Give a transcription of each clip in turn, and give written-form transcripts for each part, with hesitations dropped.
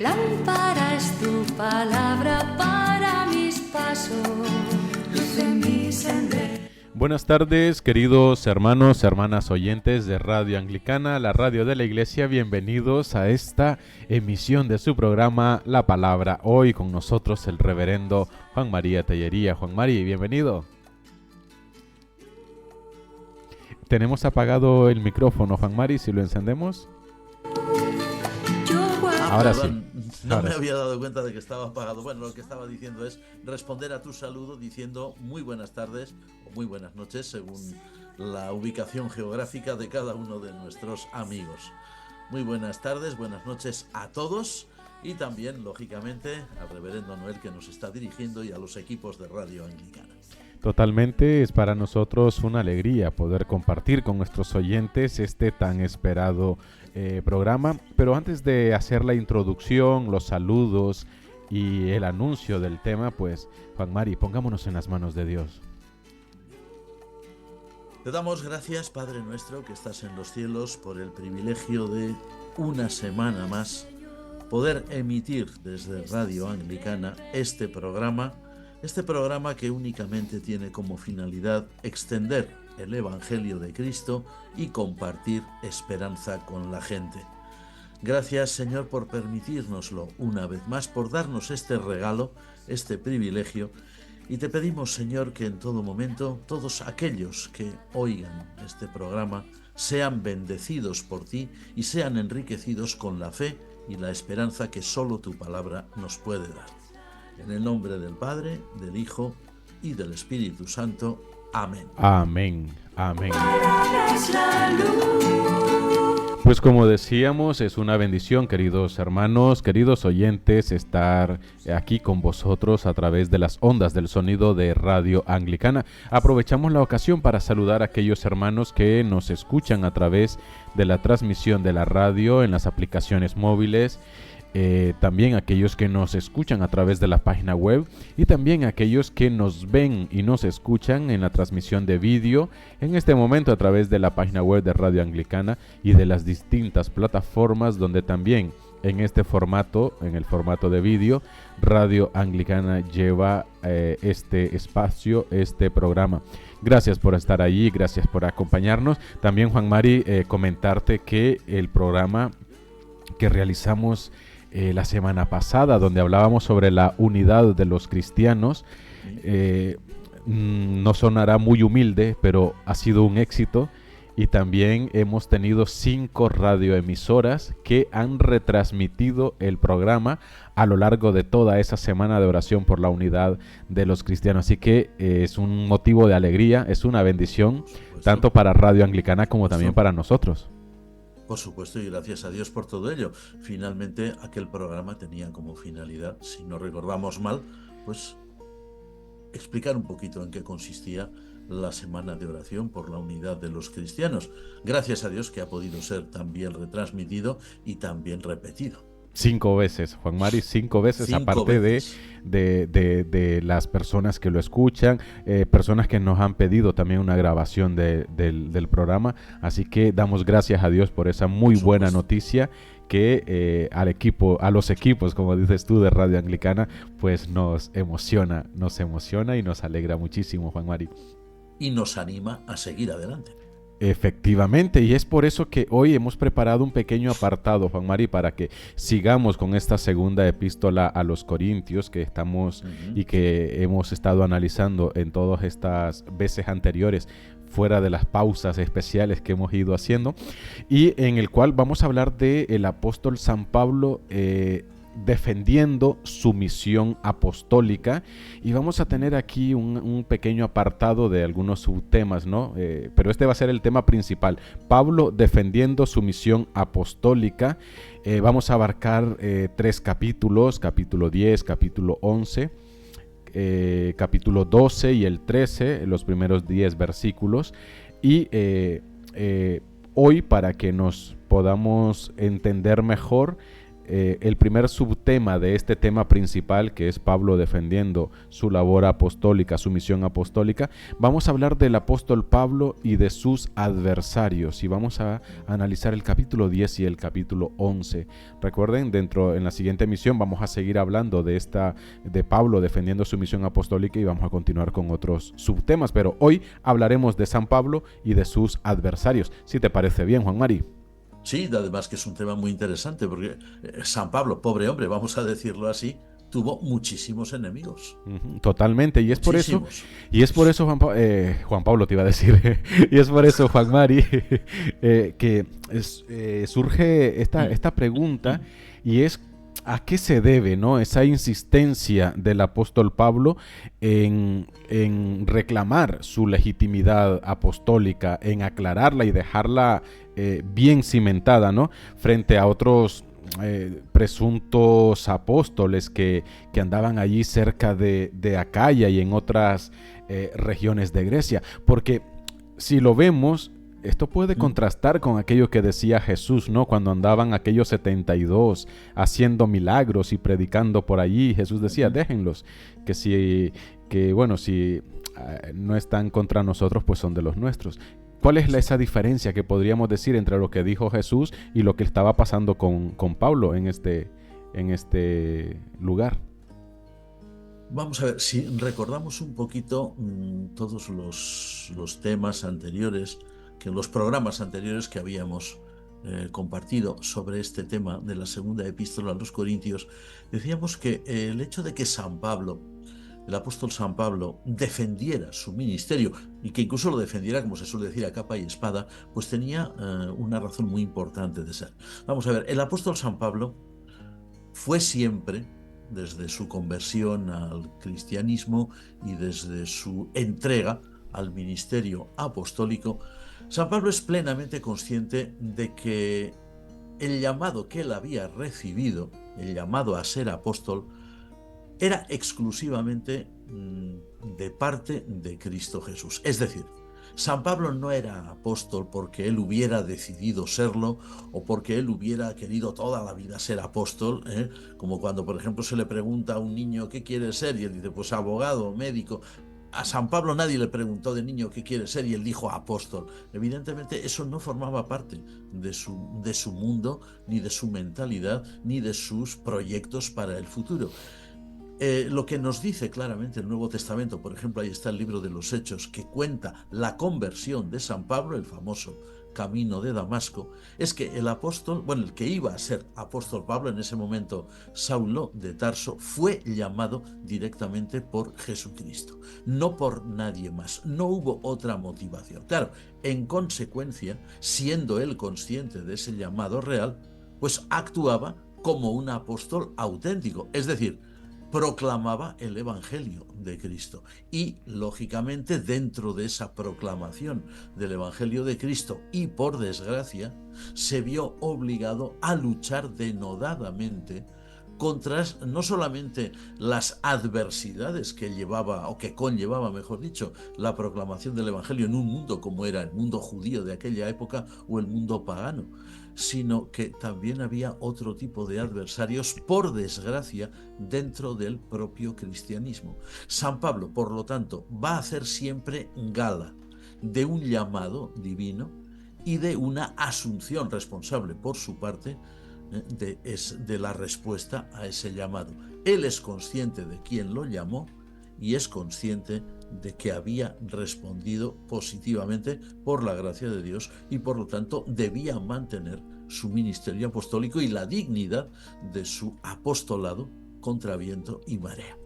Lámpara es tu palabra para mis pasos, luz en mi sendero. Buenas tardes, queridos hermanos, hermanas oyentes de Radio Anglicana, la radio de la Iglesia. Bienvenidos a esta emisión de su programa La Palabra. Hoy con nosotros el reverendo Juan María Tellería. Juan María, bienvenido. Tenemos apagado el micrófono, Juan María, si lo encendemos. Ahora sí. No me había dado cuenta de que estaba apagado. Bueno, lo que estaba diciendo es responder a tu saludo diciendo muy buenas tardes o muy buenas noches según la ubicación geográfica de cada uno de nuestros amigos. Muy buenas tardes, buenas noches a todos y también, lógicamente, al reverendo Noel que nos está dirigiendo y a los equipos de Radio Anglicana. Totalmente, es para nosotros una alegría poder compartir con nuestros oyentes este tan esperado programa. Pero antes de hacer la introducción, los saludos y el anuncio del tema, pues, Juan Mari, pongámonos en las manos de Dios. Te damos gracias, Padre nuestro, que estás en los cielos, por el privilegio de una semana más poder emitir desde Radio Anglicana este programa que únicamente tiene como finalidad extender el Evangelio de Cristo y compartir esperanza con la gente. Gracias, Señor, por permitírnoslo una vez más, por darnos este regalo, este privilegio, y te pedimos, Señor, que en todo momento todos aquellos que oigan este programa sean bendecidos por ti y sean enriquecidos con la fe y la esperanza que solo tu palabra nos puede dar. En el nombre del Padre, del Hijo y del Espíritu Santo. Amén. Amén. Amén. Pues como decíamos, es una bendición, queridos hermanos, queridos oyentes, estar aquí con vosotros a través de las ondas del sonido de Radio Anglicana. Aprovechamos la ocasión para saludar a aquellos hermanos que nos escuchan a través de la transmisión de la radio en las aplicaciones móviles. También aquellos que nos escuchan a través de la página web y también aquellos que nos ven y nos escuchan en la transmisión de vídeo en este momento a través de la página web de Radio Anglicana y de las distintas plataformas donde también en este formato, en el formato de vídeo, Radio Anglicana lleva este espacio, este programa. Gracias por estar allí, gracias por acompañarnos. También, Juan Mari, comentarte que el programa que realizamos la semana pasada, donde hablábamos sobre la unidad de los cristianos, no sonará muy humilde, pero ha sido un éxito. Y también hemos tenido 5 radioemisoras que han retransmitido el programa a lo largo de toda esa semana de oración por la unidad de los cristianos. Así que es un motivo de alegría, es una bendición, tanto para Radio Anglicana como también para nosotros. Por supuesto, y gracias a Dios por todo ello. Finalmente, aquel programa tenía como finalidad, si no recordamos mal, pues explicar un poquito en qué consistía la semana de oración por la unidad de los cristianos. Gracias a Dios que ha podido ser también retransmitido y también repetido. 5 veces, Juan Mari, 5 veces, 5 aparte veces. de las personas que lo escuchan, personas que nos han pedido también una grabación del programa. Así que damos gracias a Dios por esa muy buena noticia que a los equipos, como dices tú, de Radio Anglicana, pues nos emociona y nos alegra muchísimo, Juan Mari. Y nos anima a seguir adelante. Efectivamente, y es por eso que hoy hemos preparado un pequeño apartado, Juan Mari, para que sigamos con esta segunda epístola a los Corintios que estamos y que hemos estado analizando en todas estas veces anteriores, fuera de las pausas especiales que hemos ido haciendo, y en el cual vamos a hablar del apóstol San Pablo defendiendo su misión apostólica, y vamos a tener aquí un pequeño apartado de algunos subtemas, ¿no? Pero este va a ser el tema principal. Pablo defendiendo su misión apostólica. Vamos a abarcar 3 capítulos, capítulo 10, capítulo 11, capítulo 12 y el 13, los primeros 10 versículos, y hoy, para que nos podamos entender mejor, el primer subtema de este tema principal, que es Pablo defendiendo su labor apostólica, su misión apostólica, vamos a hablar del apóstol Pablo y de sus adversarios, y vamos a analizar el capítulo 10 y el capítulo 11. Recuerden, en la siguiente emisión vamos a seguir hablando de Pablo defendiendo su misión apostólica, y vamos a continuar con otros subtemas, pero hoy hablaremos de San Pablo y de sus adversarios. Si te parece bien, Juan Mari. Sí, además que es un tema muy interesante, porque San Pablo, pobre hombre, vamos a decirlo así, tuvo muchísimos enemigos. Totalmente, y es por eso, Juan Pablo te iba a decir, y es por eso, Juan Mari, que surge esta pregunta, y es: ¿a qué se debe, ¿no?, esa insistencia del apóstol Pablo en reclamar su legitimidad apostólica, en aclararla y dejarla bien cimentada, ¿no?, frente a otros presuntos apóstoles que andaban allí cerca de Acaya y en otras regiones de Grecia? Porque si lo vemos, esto puede contrastar con aquello que decía Jesús, ¿no? Cuando andaban aquellos 72 haciendo milagros y predicando por allí, Jesús decía: déjenlos, si no están contra nosotros, pues son de los nuestros. ¿Cuál es esa diferencia que podríamos decir entre lo que dijo Jesús y lo que estaba pasando con Pablo en este lugar? Vamos a ver, si recordamos un poquito todos los temas anteriores, que en los programas anteriores que habíamos compartido sobre este tema de la segunda epístola a los Corintios, decíamos que el hecho de que San Pablo, el apóstol San Pablo, defendiera su ministerio, y que incluso lo defendiera, como se suele decir, a capa y espada, pues tenía una razón muy importante de ser. Vamos a ver, el apóstol San Pablo fue siempre, desde su conversión al cristianismo y desde su entrega al ministerio apostólico, San Pablo es plenamente consciente de que el llamado que él había recibido, el llamado a ser apóstol, era exclusivamente de parte de Cristo Jesús. Es decir, San Pablo no era apóstol porque él hubiera decidido serlo o porque él hubiera querido toda la vida ser apóstol, como cuando, por ejemplo, se le pregunta a un niño ¿qué quiere ser? Y él dice, pues abogado, médico. A San Pablo nadie le preguntó de niño qué quiere ser y él dijo apóstol. Evidentemente eso no formaba parte de su mundo, ni de su mentalidad, ni de sus proyectos para el futuro. Lo que nos dice claramente el Nuevo Testamento, por ejemplo, ahí está el libro de los Hechos, que cuenta la conversión de San Pablo, el famoso camino de Damasco, es que el apóstol, el que iba a ser apóstol Pablo, en ese momento Saulo de Tarso, fue llamado directamente por Jesucristo, no por nadie más, no hubo otra motivación. Claro, en consecuencia, siendo él consciente de ese llamado real, pues actuaba como un apóstol auténtico, es decir, proclamaba el Evangelio de Cristo y, lógicamente, dentro de esa proclamación del Evangelio de Cristo y, por desgracia, se vio obligado a luchar denodadamente contra no solamente las adversidades que llevaba, o que conllevaba, mejor dicho, la proclamación del Evangelio en un mundo como era el mundo judío de aquella época o el mundo pagano, sino que también había otro tipo de adversarios, por desgracia, dentro del propio cristianismo. San Pablo, por lo tanto, va a hacer siempre gala de un llamado divino y de una asunción responsable por su parte de la respuesta a ese llamado. Él es consciente de quién lo llamó y es consciente de que había respondido positivamente por la gracia de Dios y por lo tanto debía mantener su ministerio apostólico y la dignidad de su apostolado contra viento y marea.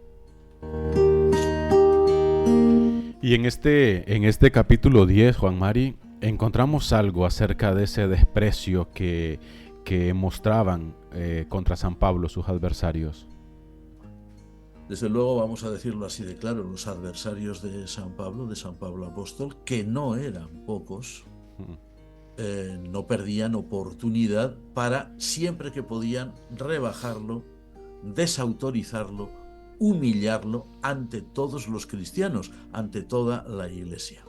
Y en este capítulo 10, Juan Mari, encontramos algo acerca de ese desprecio que mostraban contra San Pablo sus adversarios. Desde luego, vamos a decirlo así de claro, los adversarios de San Pablo apóstol, que no eran pocos, no perdían oportunidad para, siempre que podían, rebajarlo, desautorizarlo, humillarlo ante todos los cristianos, ante toda la Iglesia.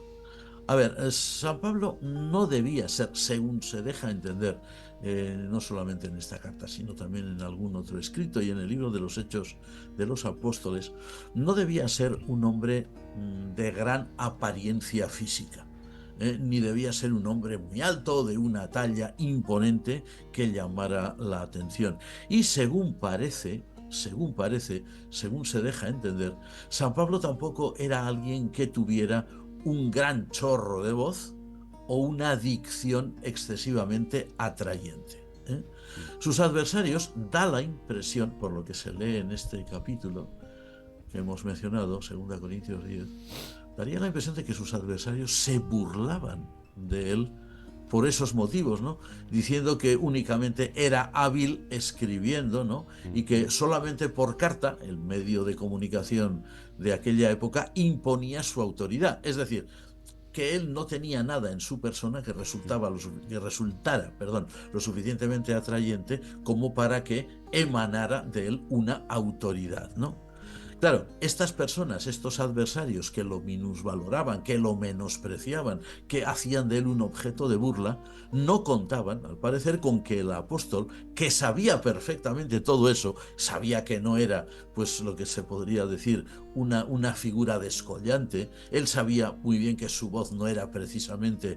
A ver, San Pablo no debía ser, según se deja entender, no solamente en esta carta, sino también en algún otro escrito y en el libro de los Hechos de los Apóstoles, no debía ser un hombre de gran apariencia física. Ni debía ser un hombre muy alto, de una talla imponente que llamara la atención. Y según parece, según se deja entender, San Pablo tampoco era alguien que tuviera un gran chorro de voz o una dicción excesivamente atrayente. Sus adversarios, da la impresión, por lo que se lee en este capítulo que hemos mencionado, 2 Corintios 10, daría la impresión de que sus adversarios se burlaban de él por esos motivos, ¿no? Diciendo que únicamente era hábil escribiendo, ¿no? Y que solamente por carta, el medio de comunicación de aquella época, imponía su autoridad. Es decir, que él no tenía nada en su persona que resultara lo suficientemente atrayente como para que emanara de él una autoridad, ¿no? Claro, estas personas, estos adversarios que lo minusvaloraban, que lo menospreciaban, que hacían de él un objeto de burla, no contaban, al parecer, con que el apóstol, que sabía perfectamente todo eso, sabía que no era, pues lo que se podría decir, una figura descollante. Él sabía muy bien que su voz no era precisamente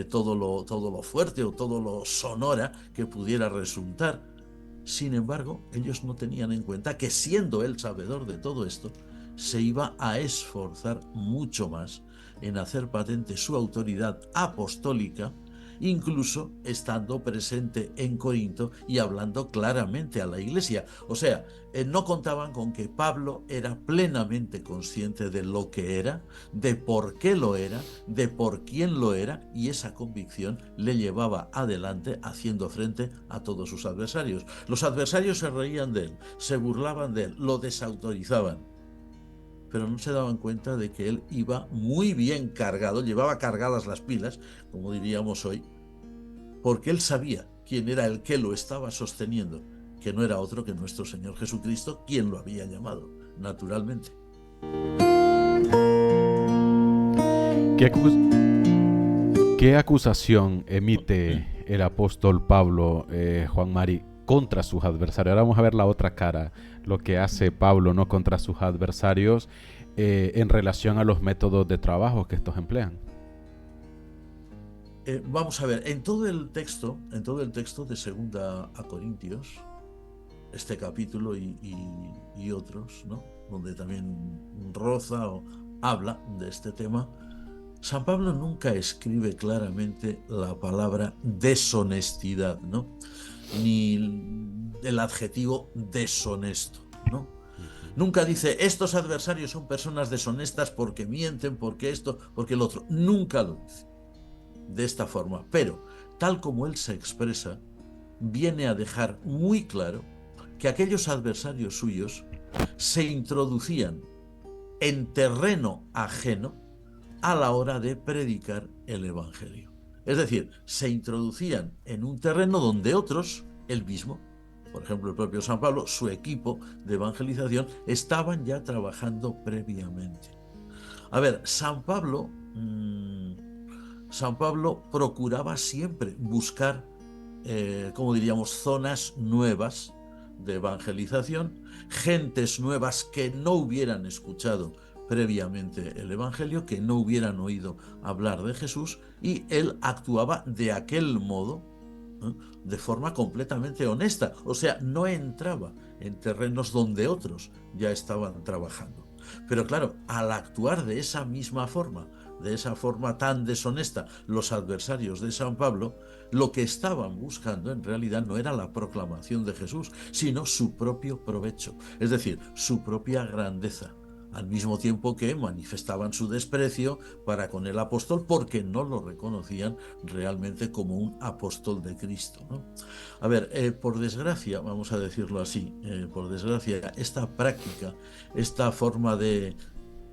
todo lo fuerte o todo lo sonora que pudiera resultar. Sin embargo, ellos no tenían en cuenta que, siendo él sabedor de todo esto, se iba a esforzar mucho más en hacer patente su autoridad apostólica, incluso estando presente en Corinto y hablando claramente a la iglesia. O sea, no contaban con que Pablo era plenamente consciente de lo que era, de por qué lo era, de por quién lo era, y esa convicción le llevaba adelante haciendo frente a todos sus adversarios. Los adversarios se reían de él, se burlaban de él, lo desautorizaban, pero no se daban cuenta de que él iba muy bien cargado, llevaba cargadas las pilas, como diríamos hoy, porque él sabía quién era el que lo estaba sosteniendo, que no era otro que nuestro Señor Jesucristo, quien lo había llamado, naturalmente. ¿Qué acusación emite el apóstol Pablo, Juan Mari, contra sus adversarios? Ahora vamos a ver la otra cara, lo que hace Pablo, ¿no?, contra sus adversarios en relación a los métodos de trabajo que estos emplean. Vamos a ver, en todo el texto de 2 Corintios, este capítulo y otros, ¿no?, donde también roza o habla de este tema, San Pablo nunca escribe claramente la palabra deshonestidad, ¿no?, ni el adjetivo deshonesto, ¿no? Nunca dice, estos adversarios son personas deshonestas porque mienten, porque esto, porque el otro. Nunca lo dice de esta forma, pero tal como él se expresa, viene a dejar muy claro que aquellos adversarios suyos se introducían en terreno ajeno a la hora de predicar el Evangelio. Es decir, se introducían en un terreno donde otros, él mismo, por ejemplo el propio San Pablo, su equipo de evangelización, estaban ya trabajando previamente. A ver, San Pablo procuraba siempre buscar, como diríamos, zonas nuevas de evangelización, gentes nuevas que no hubieran escuchado previamente el Evangelio, que no hubieran oído hablar de Jesús, y él actuaba de aquel modo, de forma completamente honesta. O sea, no entraba en terrenos donde otros ya estaban trabajando. Pero claro, al actuar de esa misma forma, de esa forma tan deshonesta, los adversarios de San Pablo, lo que estaban buscando en realidad no era la proclamación de Jesús, sino su propio provecho, es decir, su propia grandeza, al mismo tiempo que manifestaban su desprecio para con el apóstol porque no lo reconocían realmente como un apóstol de Cristo, ¿no? A ver, por desgracia, vamos a decirlo así, por desgracia, esta práctica, esta forma de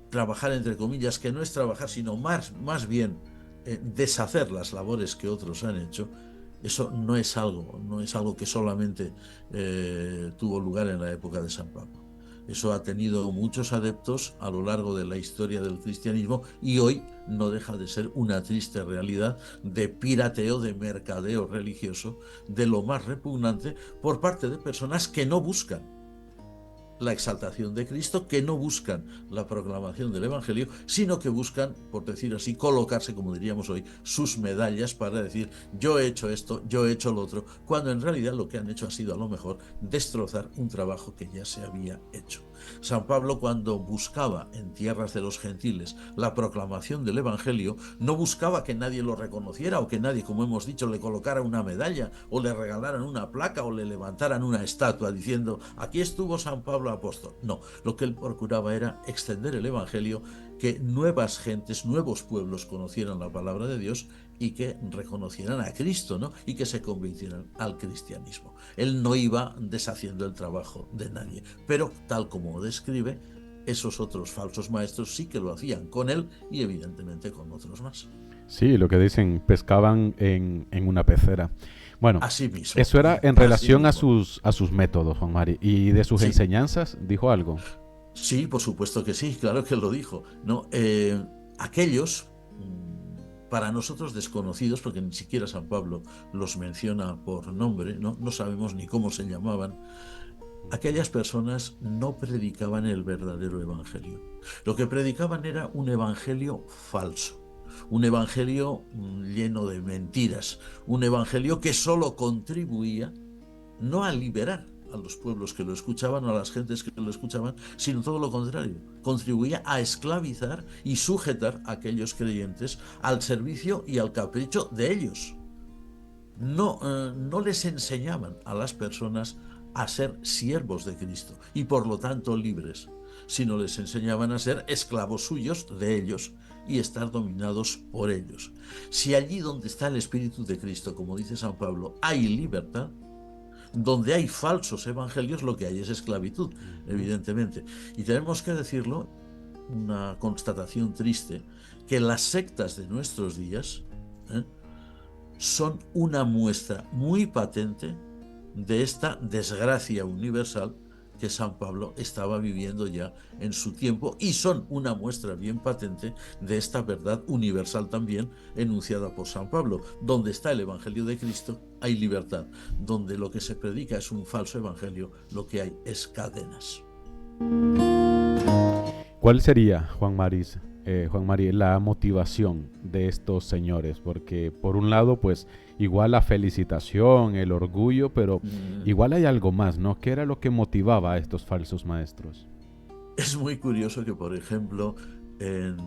trabajar, entre comillas, que no es trabajar, sino más bien deshacer las labores que otros han hecho, eso no es algo que solamente tuvo lugar en la época de San Pablo. Eso ha tenido muchos adeptos a lo largo de la historia del cristianismo y hoy no deja de ser una triste realidad de pirateo, de mercadeo religioso, de lo más repugnante por parte de personas que no buscan la exaltación de Cristo, que no buscan la proclamación del Evangelio, sino que buscan, por decir así, colocarse, como diríamos hoy, sus medallas para decir yo he hecho esto, yo he hecho lo otro, cuando en realidad lo que han hecho ha sido a lo mejor destrozar un trabajo que ya se había hecho. San Pablo, cuando buscaba en tierras de los gentiles la proclamación del Evangelio, no buscaba que nadie lo reconociera o que nadie, como hemos dicho, le colocara una medalla o le regalaran una placa o le levantaran una estatua diciendo aquí estuvo San Pablo apóstol. No, lo que él procuraba era extender el Evangelio, que nuevas gentes, nuevos pueblos conocieran la palabra de Dios y que reconocieran a Cristo, ¿no? Y que se convirtieran al cristianismo. Él no iba deshaciendo el trabajo de nadie, pero tal como describe, esos otros falsos maestros sí que lo hacían con él y evidentemente con otros más. Sí, lo que dicen, pescaban en una pecera. Bueno, Así mismo. eso era en relación a sus métodos, Juan Mari. ¿Y de sus enseñanzas dijo algo? Sí, por supuesto que sí, claro que lo dijo. No, aquellos, para nosotros desconocidos, porque ni siquiera San Pablo los menciona por nombre, no sabemos ni cómo se llamaban, aquellas personas no predicaban el verdadero evangelio. Lo que predicaban era un evangelio falso, un evangelio lleno de mentiras, un evangelio que solo contribuía no a liberar a los pueblos que lo escuchaban o a las gentes que lo escuchaban, sino todo lo contrario, contribuía a esclavizar y sujetar a aquellos creyentes al servicio y al capricho de ellos. No les enseñaban a las personas a ser siervos de Cristo y por lo tanto libres, sino les enseñaban a ser esclavos suyos de ellos y estar dominados por ellos. Si allí donde está el Espíritu de Cristo, como dice San Pablo, hay libertad, donde hay falsos evangelios lo que hay es esclavitud, evidentemente. Y tenemos que decirlo, una constatación triste, que las sectas de nuestros días son una muestra muy patente de esta desgracia universal que San Pablo estaba viviendo ya en su tiempo y son una muestra bien patente de esta verdad universal también enunciada por San Pablo. Donde está el Evangelio de Cristo hay libertad, donde lo que se predica es un falso evangelio, lo que hay es cadenas. ¿Cuál sería, Juan Mari, la motivación de estos señores? Porque por un lado, pues igual la felicitación, el orgullo, pero igual hay algo más, ¿no? ¿Qué era lo que motivaba a estos falsos maestros? Es muy curioso que, por ejemplo, en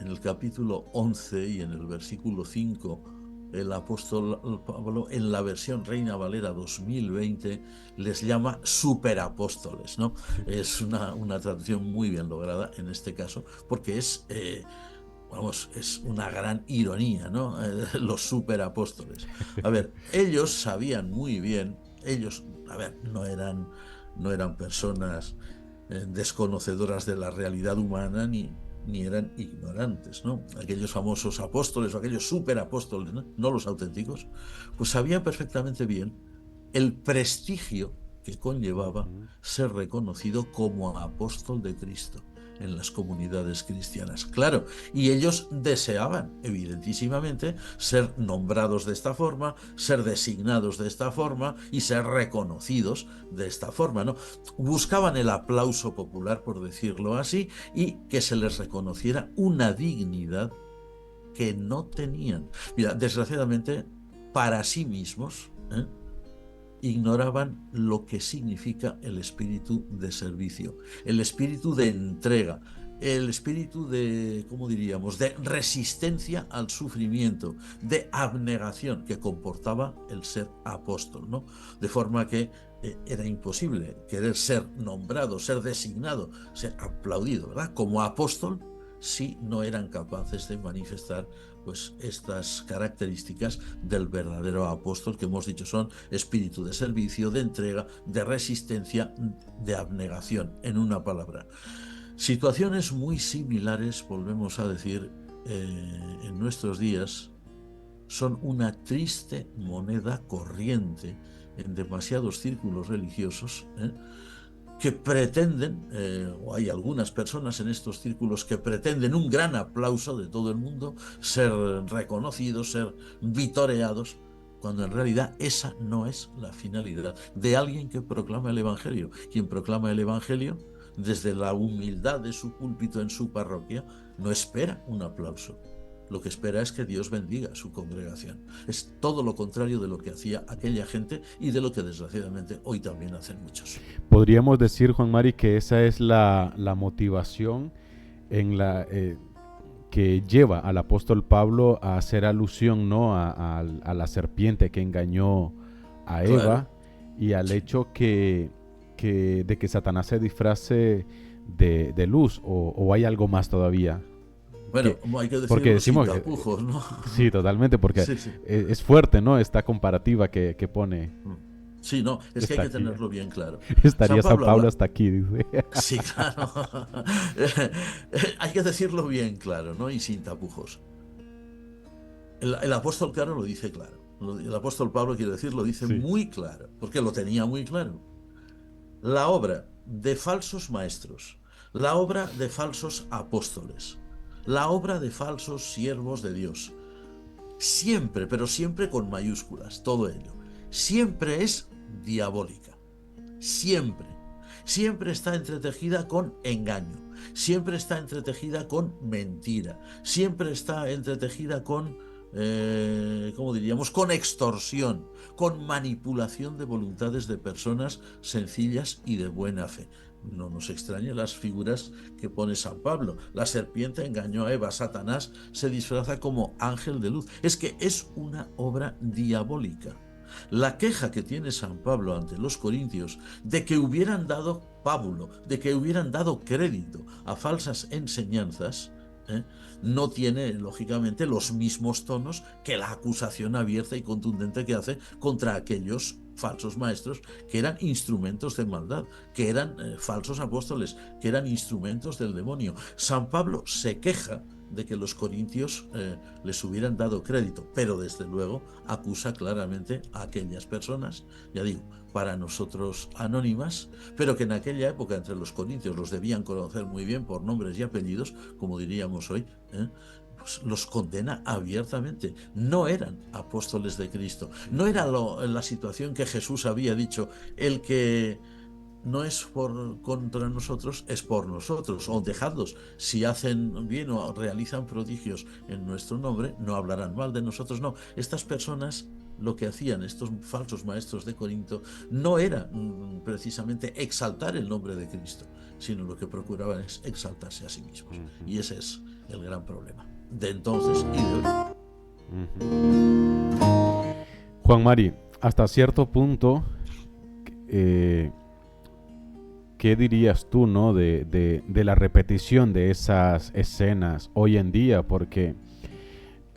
el capítulo 11 y en el versículo 5, el apóstol Pablo, en la versión Reina Valera 2020, les llama superapóstoles, ¿no? Es una traducción muy bien lograda en este caso, porque es una gran ironía, ¿no? Los superapóstoles. A ver, ellos sabían muy bien, no eran personas desconocedoras de la realidad humana ni eran ignorantes, ¿no? Aquellos famosos apóstoles o aquellos superapóstoles, ¿no? Los auténticos, pues sabían perfectamente bien el prestigio que conllevaba ser reconocido como apóstol de Cristo en las comunidades cristianas. Claro, y ellos deseaban, evidentísimamente, ser nombrados de esta forma, ser designados de esta forma y ser reconocidos de esta forma, ¿no? Buscaban el aplauso popular, por decirlo así, y que se les reconociera una dignidad que no tenían. Mira, desgraciadamente, para sí mismos, ignoraban lo que significa el espíritu de servicio, el espíritu de entrega, el espíritu de, ¿cómo diríamos?, de resistencia al sufrimiento, de abnegación que comportaba el ser apóstol, ¿no? De forma que era imposible querer ser nombrado, ser designado, ser aplaudido, ¿verdad?, como apóstol, si no eran capaces de manifestar pues estas características del verdadero apóstol, que hemos dicho son espíritu de servicio, de entrega, de resistencia, de abnegación, en una palabra. Situaciones muy similares, volvemos a decir, en nuestros días, son una triste moneda corriente en demasiados círculos religiosos, que pretenden, o hay algunas personas en estos círculos que pretenden un gran aplauso de todo el mundo, ser reconocidos, ser vitoreados, cuando en realidad esa no es la finalidad de alguien que proclama el Evangelio. Quien proclama el Evangelio, desde la humildad de su púlpito en su parroquia, no espera un aplauso. Lo que espera es que Dios bendiga a su congregación. Es todo lo contrario de lo que hacía aquella gente y de lo que desgraciadamente hoy también hacen muchos. Podríamos decir, Juan Mari, que esa es la motivación en la que lleva al apóstol Pablo a hacer alusión, ¿no?, a la serpiente que engañó a Eva, claro, y al hecho de que Satanás se disfrace de luz, o hay algo más todavía. Bueno, hay que decirlo sin tapujos, ¿no? Sí, totalmente, porque sí. Es fuerte, ¿no?, esta comparativa que pone. Sí, no, es que hay que tenerlo bien claro. Estaría San Pablo hasta aquí, dice. Sí, claro. Hay que decirlo bien claro, ¿no? Y sin tapujos. El apóstol, claro, lo dice claro. El apóstol Pablo, quiero decir, lo dice muy claro, porque lo tenía muy claro. La obra de falsos maestros, la obra de falsos apóstoles, la obra de falsos siervos de Dios, siempre, pero siempre con mayúsculas, todo ello, siempre es diabólica. Siempre está entretejida con engaño, siempre está entretejida con mentira, siempre está entretejida con, ¿cómo diríamos?, con extorsión, con manipulación de voluntades de personas sencillas y de buena fe. No nos extrañen las figuras que pone San Pablo. La serpiente engañó a Eva, Satanás se disfraza como ángel de luz. Es que es una obra diabólica. La queja que tiene San Pablo ante los corintios de que hubieran dado pábulo, de que hubieran dado crédito a falsas enseñanzas, no tiene, lógicamente, los mismos tonos que la acusación abierta y contundente que hace contra aquellos falsos maestros que eran instrumentos de maldad, que eran falsos apóstoles, que eran instrumentos del demonio. San Pablo se queja de que los corintios les hubieran dado crédito, pero desde luego acusa claramente a aquellas personas, ya digo, para nosotros anónimas, pero que en aquella época entre los corintios los debían conocer muy bien por nombres y apellidos, como diríamos hoy, pues los condena abiertamente. No eran apóstoles de Cristo, no era la situación que Jesús había dicho, el que no es contra nosotros, es por nosotros, o dejadlos, si hacen bien o realizan prodigios en nuestro nombre, no hablarán mal de nosotros. No, estas personas, lo que hacían estos falsos maestros de Corinto, no era precisamente exaltar el nombre de Cristo, sino lo que procuraban es exaltarse a sí mismos. Y ese es el gran problema de entonces y de hoy. Juan Mari, hasta cierto punto, ¿qué dirías tú, ¿no?, de la repetición de esas escenas hoy en día? Porque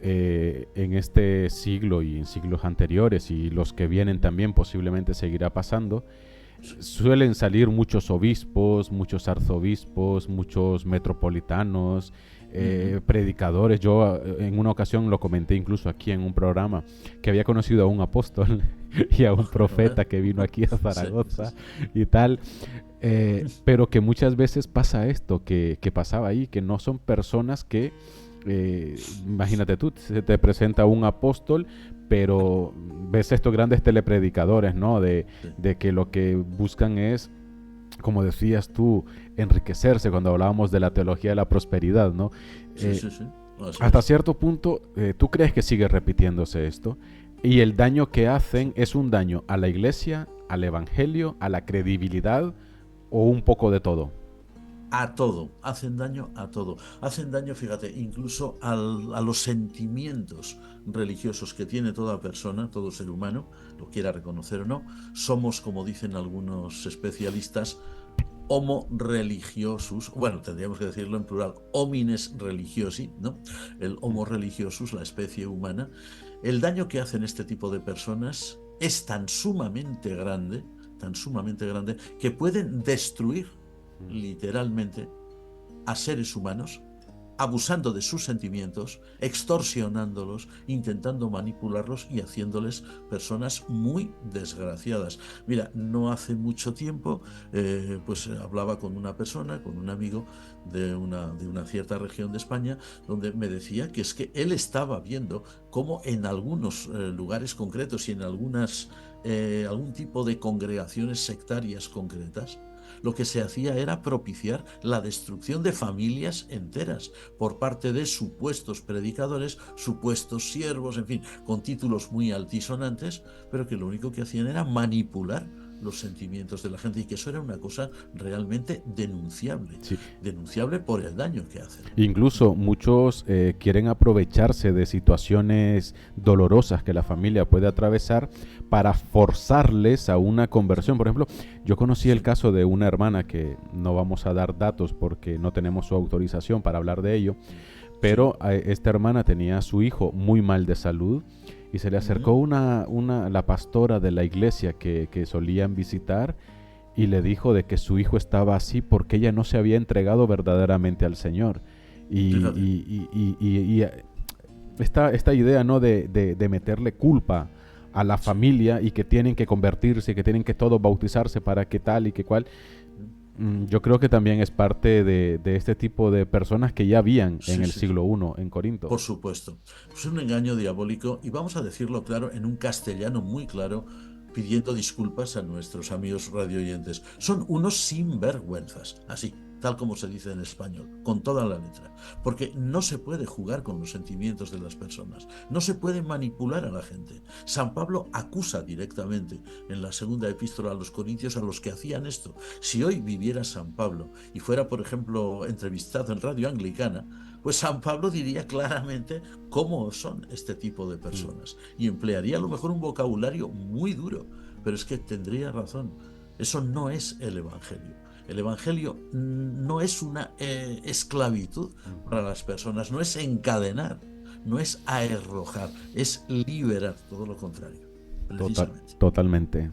en este siglo y en siglos anteriores y los que vienen también posiblemente seguirá pasando, suelen salir muchos obispos, muchos arzobispos, muchos metropolitanos, predicadores. Yo en una ocasión lo comenté incluso aquí en un programa, que había conocido a un apóstol y a un profeta que vino aquí a Zaragoza y tal, pero que muchas veces pasa esto que pasaba ahí, que no son personas que, imagínate tú, se te presenta un apóstol, pero ves estos grandes telepredicadores, ¿no?, de que lo que buscan es, como decías tú, enriquecerse, cuando hablábamos de la teología de la prosperidad, ¿no? Sí. Hasta cierto punto, ¿tú crees que sigue repitiéndose esto? Y el daño que hacen es un daño a la iglesia, al evangelio, a la credibilidad, o un poco de todo. A todo, hacen daño a todo. Hacen daño, fíjate, incluso a los sentimientos religiosos que tiene toda persona, todo ser humano, lo quiera reconocer o no. Somos, como dicen algunos especialistas, homo religiosus, bueno, tendríamos que decirlo en plural, homines religiosi, ¿no? El homo religiosus, la especie humana. El daño que hacen este tipo de personas es tan sumamente grande, que pueden destruir literalmente a seres humanos, abusando de sus sentimientos, extorsionándolos, intentando manipularlos y haciéndoles personas muy desgraciadas. Mira, no hace mucho tiempo pues hablaba con una persona, con un amigo de una cierta región de España, donde me decía que es que él estaba viendo cómo en algunos lugares concretos y en algún tipo de congregaciones sectarias concretas, lo que se hacía era propiciar la destrucción de familias enteras por parte de supuestos predicadores, supuestos siervos, en fin, con títulos muy altisonantes, pero que lo único que hacían era manipular los sentimientos de la gente, y que eso era una cosa realmente denunciable, Sí. denunciable por el daño que hacen. Incluso muchos quieren aprovecharse de situaciones dolorosas que la familia puede atravesar para forzarles a una conversión. Por ejemplo, yo conocí el caso de una hermana, que no vamos a dar datos porque no tenemos su autorización para hablar de ello, pero esta hermana tenía a su hijo muy mal de salud, y se le acercó la pastora de la iglesia que solían visitar, y le dijo de que su hijo estaba así porque ella no se había entregado verdaderamente al Señor. Y esta idea, ¿no?, de meterle culpa a la familia, y que tienen que convertirse, que tienen que todos bautizarse para que tal y que cual, yo creo que también es parte de este tipo de personas que ya habían en el siglo I en Corinto. Por supuesto. Es un engaño diabólico, y vamos a decirlo claro, en un castellano muy claro, pidiendo disculpas a nuestros amigos radioyentes. Son unos sinvergüenzas, así, tal como se dice en español, con toda la letra. Porque no se puede jugar con los sentimientos de las personas, no se puede manipular a la gente. San Pablo acusa directamente en la segunda epístola a los Corintios a los que hacían esto. Si hoy viviera San Pablo y fuera, por ejemplo, entrevistado en Radio Anglicana, pues San Pablo diría claramente cómo son este tipo de personas, y emplearía a lo mejor un vocabulario muy duro, pero es que tendría razón. Eso no es el Evangelio. El Evangelio no es una esclavitud para las personas, no es encadenar, no es aherrojar, es liberar, todo lo contrario, precisamente. Totalmente.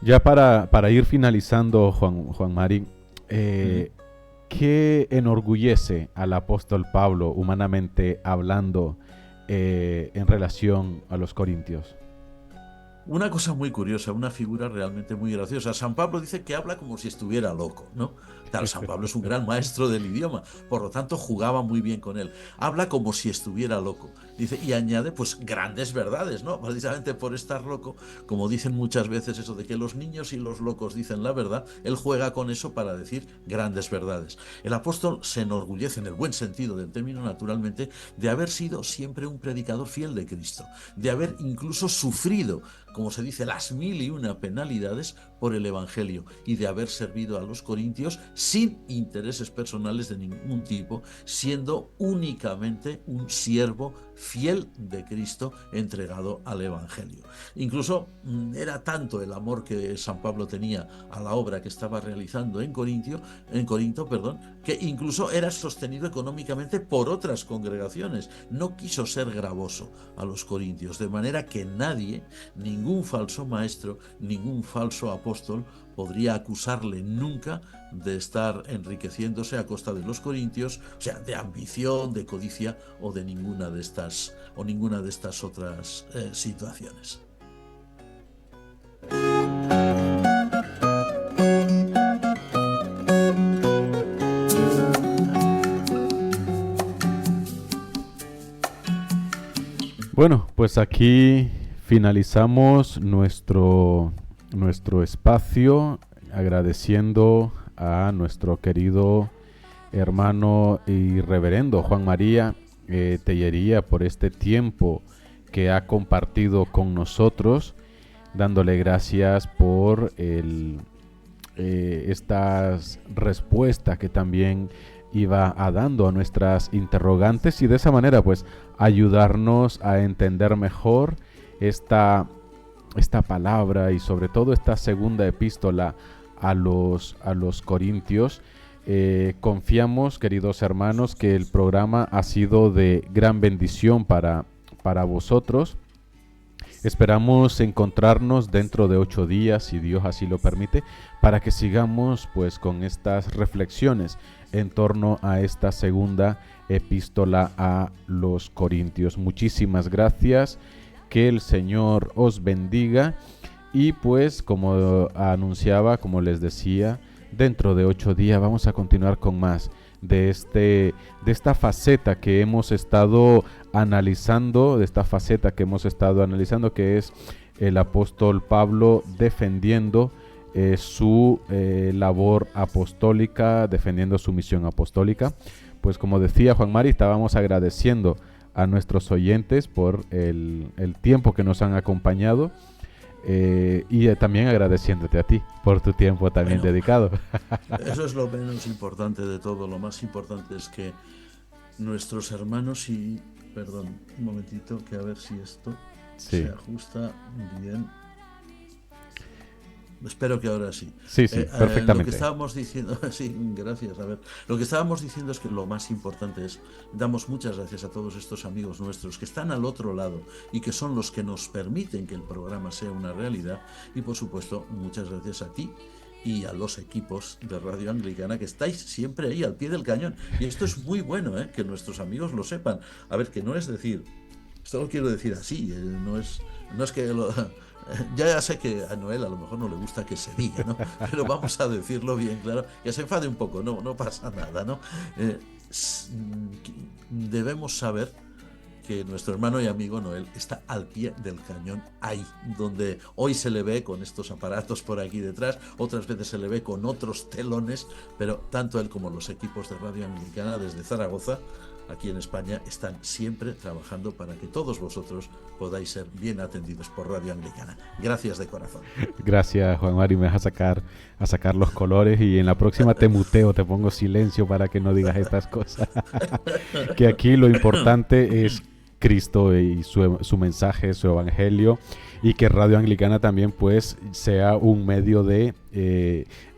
Ya para ir finalizando, Juan Mari, ¿qué enorgullece al apóstol Pablo, humanamente hablando, en relación a los corintios? Una cosa muy curiosa, una figura realmente muy graciosa. San Pablo dice que habla como si estuviera loco, ¿no? Claro, San Pablo es un gran maestro del idioma, por lo tanto jugaba muy bien con él. Habla como si estuviera loco. Dice, y añade pues grandes verdades, ¿no? Precisamente por estar loco, como dicen muchas veces eso de que los niños y los locos dicen la verdad, él juega con eso para decir grandes verdades. El apóstol se enorgullece, en el buen sentido del término, naturalmente, de haber sido siempre un predicador fiel de Cristo, de haber incluso sufrido, como se dice, las 1001 penalidades por el Evangelio, y de haber servido a los corintios sin intereses personales de ningún tipo, siendo únicamente un siervo fiel de Cristo entregado al Evangelio. Incluso era tanto el amor que San Pablo tenía a la obra que estaba realizando en Corinto, que incluso era sostenido económicamente por otras congregaciones. No quiso ser gravoso a los corintios, de manera que nadie, ningún falso maestro, ningún falso apóstol podría acusarle nunca de estar enriqueciéndose a costa de los corintios, o sea, de ambición, de codicia o de ninguna de estas otras situaciones. Bueno, pues aquí finalizamos nuestro espacio, agradeciendo a nuestro querido hermano y reverendo Juan María Tellería por este tiempo que ha compartido con nosotros, dándole gracias por estas respuestas que también iba dando a nuestras interrogantes, y de esa manera pues ayudarnos a entender mejor esta palabra, y sobre todo esta segunda epístola a los corintios, Confiamos, queridos hermanos, que el programa ha sido de gran bendición para vosotros. Esperamos encontrarnos dentro de 8 días, si Dios así lo permite, para que sigamos pues con estas reflexiones en torno a esta segunda epístola a los Corintios. Muchísimas gracias, que el Señor os bendiga y pues como anunciaba, como les decía, dentro de 8 días vamos a continuar con más de esta faceta que hemos estado analizando, que es el apóstol Pablo defendiendo su labor apostólica, defendiendo su misión apostólica. Pues como decía Juan Mari, estábamos agradeciendo a nuestros oyentes por el tiempo que nos han acompañado. Y también agradeciéndote a ti por tu tiempo también dedicado. Eso es lo menos importante de todo. Lo más importante es que nuestros hermanos perdón, un momentito, que a ver si esto se ajusta bien. Espero que ahora sí. Sí, perfectamente. Lo que estábamos diciendo, sí, gracias. A ver, lo que estábamos diciendo es que lo más importante es, damos muchas gracias a todos estos amigos nuestros que están al otro lado y que son los que nos permiten que el programa sea una realidad. Y por supuesto, muchas gracias a ti y a los equipos de Radio Anglicana que estáis siempre ahí al pie del cañón. Y esto es muy bueno, que nuestros amigos lo sepan. A ver, que no es decir, esto lo quiero decir así, no es que ya sé que a Noel a lo mejor no le gusta que se diga, ¿no? Pero vamos a decirlo bien claro, que se enfade un poco, no pasa nada, ¿no? Debemos saber que nuestro hermano y amigo Noel está al pie del cañón, ahí, donde hoy se le ve con estos aparatos por aquí detrás, otras veces se le ve con otros telones, pero tanto él como los equipos de Radio Anglicana desde Zaragoza, aquí en España, están siempre trabajando para que todos vosotros podáis ser bien atendidos por Radio Anglicana. Gracias de corazón. Gracias, Juan Mari, me vas a sacar los colores y en la próxima te muteo, te pongo silencio para que no digas estas cosas. Que aquí lo importante es Cristo y su mensaje, su evangelio, y que Radio Anglicana también pues sea un medio de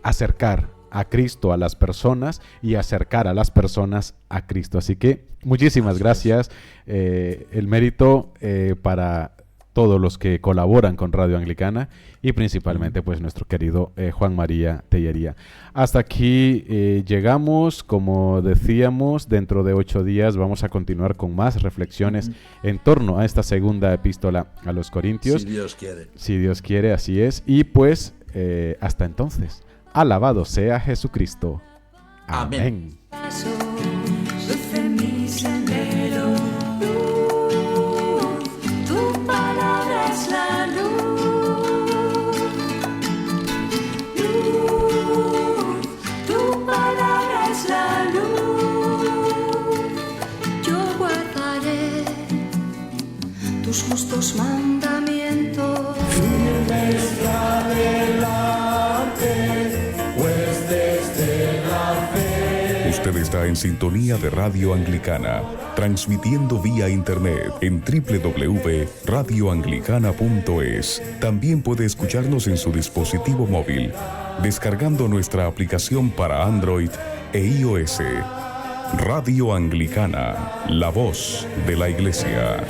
acercar a Cristo a las personas y acercar a las personas a Cristo. Así que muchísimas gracias. El mérito para todos los que colaboran con Radio Anglicana y principalmente pues nuestro querido Juan María Tellería. Hasta aquí llegamos. Como decíamos, dentro de 8 días vamos a continuar con más reflexiones en torno a esta segunda epístola a los Corintios. Si Dios quiere. Si Dios quiere, así es. Y pues hasta entonces, alabado sea Jesucristo. Amén. Tus justos mandamientos. Firmes adelante, pues desde la fe. Usted está en sintonía de Radio Anglicana, transmitiendo vía internet en www.radioanglicana.es. También puede escucharnos en su dispositivo móvil, descargando nuestra aplicación para Android e iOS. Radio Anglicana, la voz de la Iglesia.